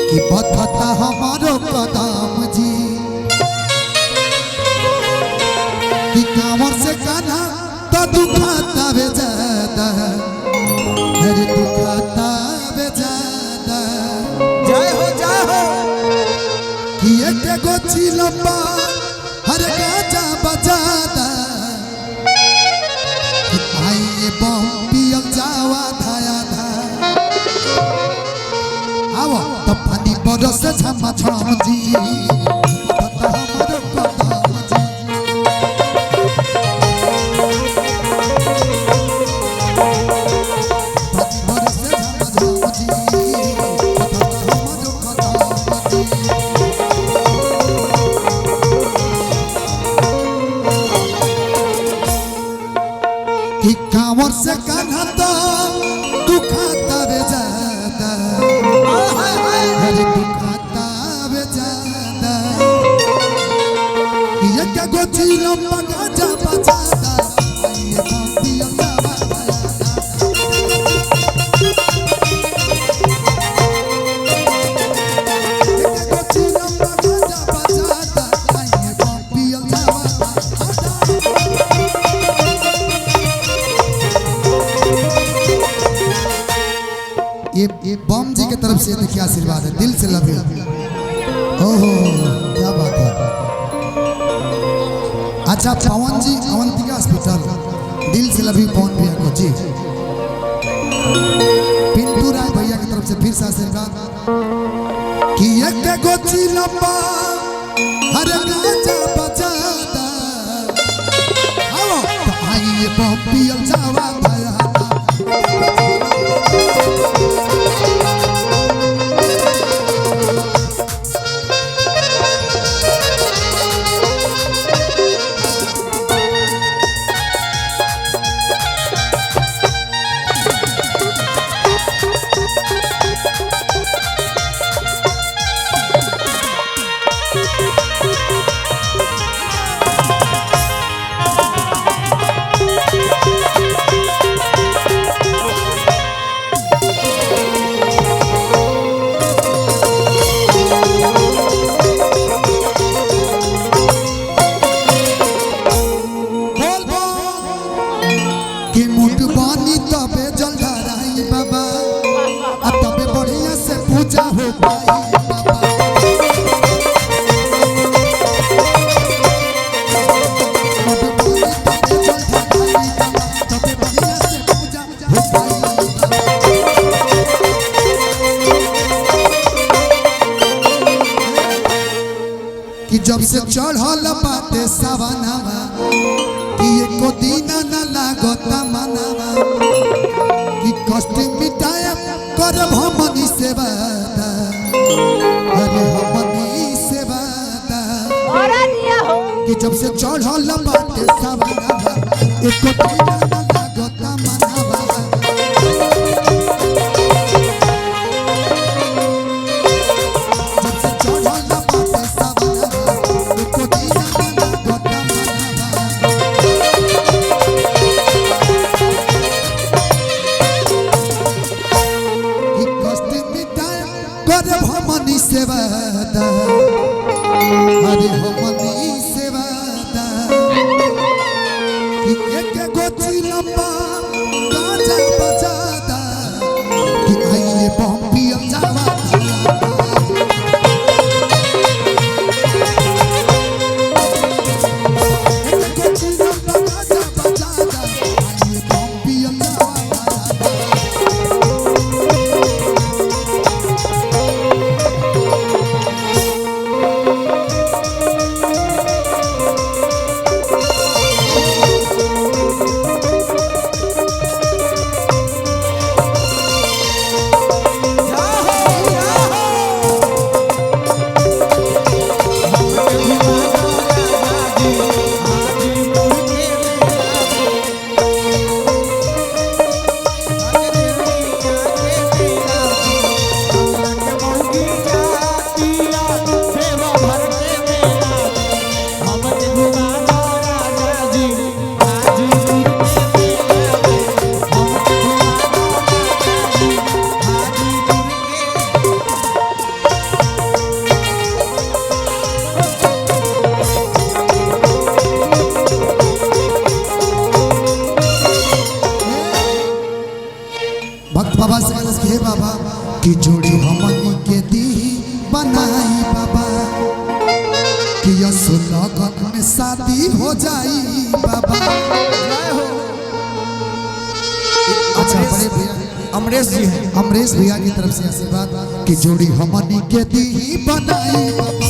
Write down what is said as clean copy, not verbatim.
कि बधता हमारो कदम जी कि कांवर से कान्हा तो दुखाता बेजादा अरे दुखाता बेजादा जय हो कि एक गोची लंबा हर गाजा बजादा कि आइए बम पियल जावा धाया धा आओ तो पानी बरस झमा झम जी बधता हमारो कदम जी पानी बरस झमा झम जी बधता हमारो कदम जी कि कांवर से कान्हा तो दुखाता बेजादा अरे दुखाता बेजादा कि एक गोची लंबा गाजा बजादा ये बाती अल्लाह एक गोची लंबा गाजा बजादा ये बाती अल्लाह ये बम जी की तरफ से देखिए आशीर्वाद है दिल से लव यू ओहो क्या बात है। अच्छा पवन जी अवंतिका हॉस्पिटल दिल से लव यू पवन भैया को जी। पिंटू राय भैया की तरफ से फिर से आशीर्वाद कि एक गोची लंबा हर गाजा बजादा आओ तो आइए बम पियल जावा भया कि मुठ बानी तबे जल धराई बाबा आ तबे बढ़िया से पूजा हो पाई बाबा मुठ बानी तबे जल धराई बाबा तबे बढ़िया से पूजा हो पाई कि जब से चढ़ल बाटे सवनावा कि एको दिन न लागता मनावा कि कष्ट मिटाया कर हमनी सेवा अरे हमनी सेवा कि जब से चढ़ल बाटे सवनावा एको दिन न लागता मनावा जब से चढ़ल बाटे सवनावा एको दिन न लागता मनावा कर हमनी सेवा अरे हमनी सेवा कि एक गोची लंबा गाजा बजादा कि आइए बम पियल जावा एक गोची लंबा गाजा बजादा आइए बम पियल जावा भक्त बाबा से कहलस कि हे बाबा कि जोड़ी हमनी के दी बनाई बाबा कि यसो लगन में शादी हो जाई बाबा। अच्छा बड़े भैया अमरेश जी हैं, अमरेश भैया की तरफ से आशीर्वाद कि जोड़ी हमनी के दी बनाई बाबा